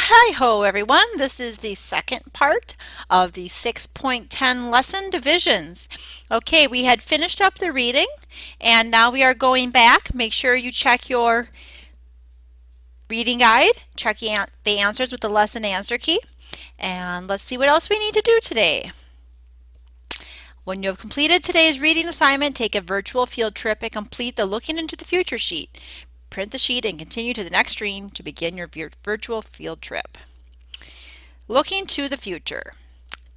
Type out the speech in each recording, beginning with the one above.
Hi-ho everyone, this is the second part of the 6.10 lesson divisions. Okay, we had finished up the reading and now we are going back. Make sure you check your reading guide, check the answers with the lesson answer key, and let's see what else we need to do today. When you have completed today's reading assignment, take a virtual field trip and complete the Looking into the Future sheet. Print the sheet and continue to the next screen to begin your virtual field trip. Looking to the future.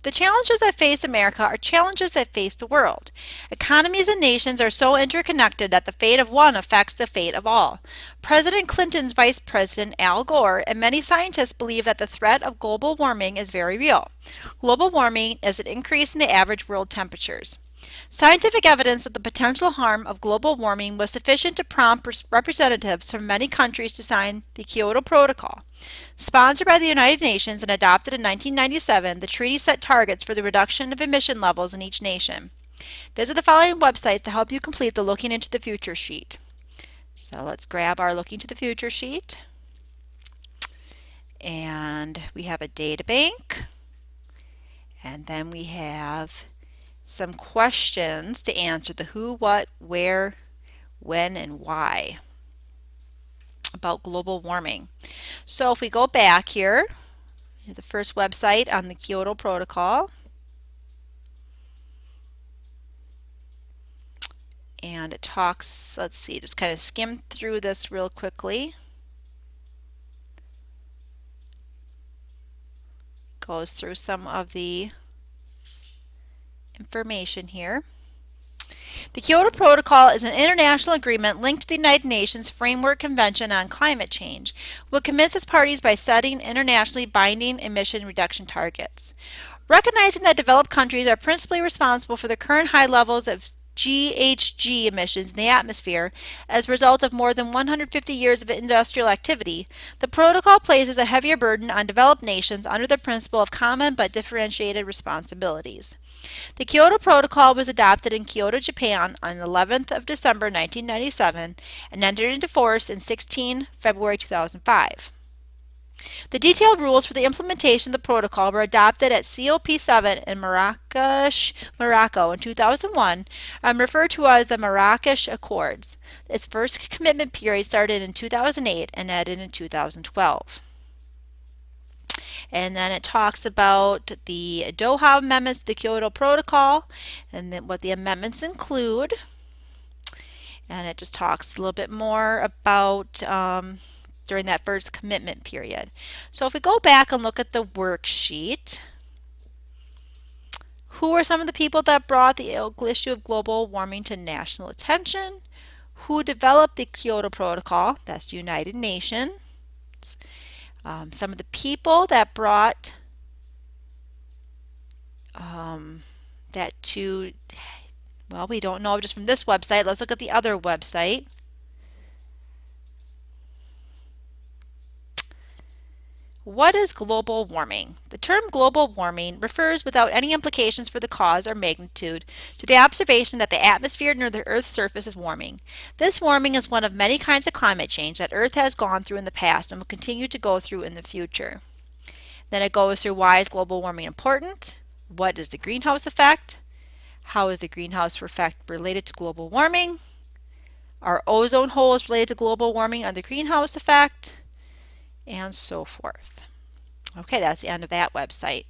The challenges that face America are challenges that face the world. Economies and nations are so interconnected that the fate of one affects the fate of all. President Clinton's Vice President Al Gore and many scientists believe that the threat of global warming is very real. Global warming is an increase in the average world temperatures. Scientific evidence of the potential harm of global warming was sufficient to prompt representatives from many countries to sign the Kyoto Protocol. Sponsored by the United Nations and adopted in 1997, the treaty set targets for the reduction of emission levels in each nation. Visit the following websites to help you complete the Looking into the Future sheet. So let's grab our Looking to the Future sheet. And we have a data bank. And then we have some questions to answer: the who, what, where, when, and why about global warming. So if we go back here, the first website on the Kyoto Protocol, and it talks, let's see, just kind of skim through this real quickly. Goes through some of the information here. The Kyoto Protocol is an international agreement linked to the United Nations Framework Convention on Climate Change, which commits its parties by setting internationally binding emission reduction targets. Recognizing that developed countries are principally responsible for the current high levels of GHG emissions in the atmosphere as a result of more than 150 years of industrial activity, the protocol places a heavier burden on developed nations under the principle of common but differentiated responsibilities. The Kyoto Protocol was adopted in Kyoto, Japan on 11th of December 1997 and entered into force in 16 February 2005. The detailed rules for the implementation of the protocol were adopted at COP7 in Marrakesh, Morocco in 2001 and referred to as the Marrakesh Accords. Its first commitment period started in 2008 and ended in 2012. And then it talks about the Doha amendments to the Kyoto Protocol and then what the amendments include. And it just talks a little bit more about during that first commitment period. So if we go back and look at the worksheet, who are some of the people that brought the issue of global warming to national attention? Who developed the Kyoto Protocol? That's the United Nations. Some of the people that brought that to, well, we don't know just from this website. Let's look at the other website. What is global warming? The term global warming refers, without any implications for the cause or magnitude, to the observation that the atmosphere near the Earth's surface is warming. This warming is one of many kinds of climate change that Earth has gone through in the past and will continue to go through in the future. Then it goes through: why is global warming important? What is the greenhouse effect? How is the greenhouse effect related to global warming? Are ozone holes related to global warming and the greenhouse effect? And so forth. Okay, that's the end of that website.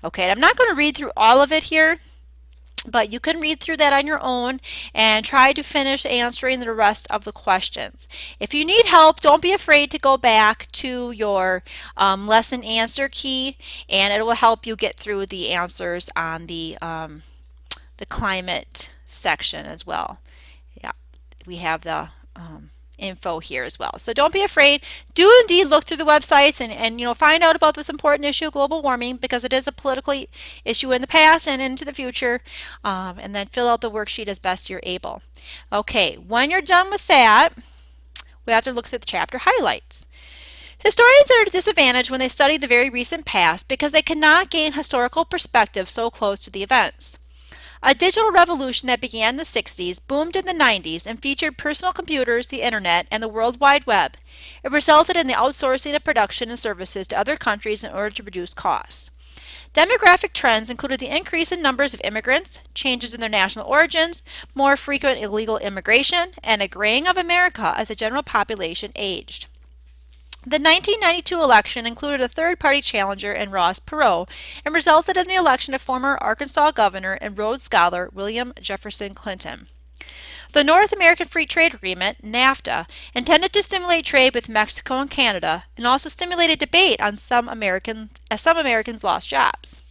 Okay, and I'm not going to read through all of it here, but you can read through that on your own and try to finish answering the rest of the questions. If you need help, don't be afraid to go back to your lesson answer key, and it will help you get through the answers on the climate section as well. Yeah, we have the info here as well. So don't be afraid. Do indeed look through the websites and find out about this important issue of global warming, because it is a political issue in the past and into the future, and then fill out the worksheet as best you're able. Okay, when you're done with that, we have to look at the chapter highlights. Historians are at a disadvantage when they study the very recent past because they cannot gain historical perspective so close to the events. A digital revolution that began in the 60s boomed in the 90s and featured personal computers, the internet, and the World Wide Web. It resulted in the outsourcing of production and services to other countries in order to reduce costs. Demographic trends included the increase in numbers of immigrants, changes in their national origins, more frequent illegal immigration, and a graying of America as the general population aged. The 1992 election included a third-party challenger in Ross Perot and resulted in the election of former Arkansas Governor and Rhodes Scholar William Jefferson Clinton. The North American Free Trade Agreement, NAFTA, intended to stimulate trade with Mexico and Canada and also stimulated debate on some Americans lost jobs.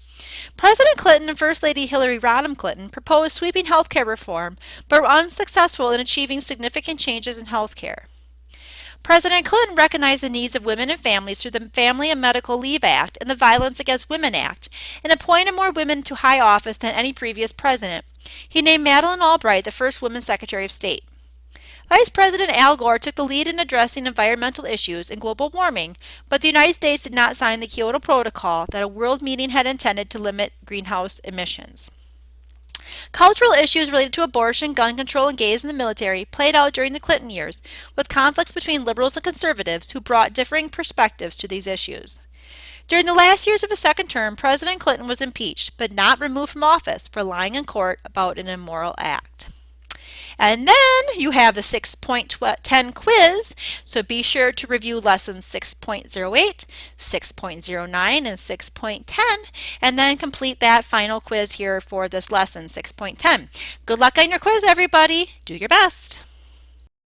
President Clinton and First Lady Hillary Rodham Clinton proposed sweeping health care reform but were unsuccessful in achieving significant changes in health care. President Clinton recognized the needs of women and families through the Family and Medical Leave Act and the Violence Against Women Act, and appointed more women to high office than any previous president. He named Madeleine Albright the first woman Secretary of State. Vice President Al Gore took the lead in addressing environmental issues and global warming, but the United States did not sign the Kyoto Protocol that a world meeting had intended to limit greenhouse emissions. Cultural issues related to abortion, gun control, and gays in the military played out during the Clinton years, with conflicts between liberals and conservatives who brought differing perspectives to these issues. During the last years of his second term, President Clinton was impeached, but not removed from office for lying in court about an immoral act. And then you have the 6.10 quiz, so be sure to review lessons 6.08, 6.09, and 6.10, and then complete that final quiz here for this lesson 6.10. Good luck on your quiz, everybody. Do your best.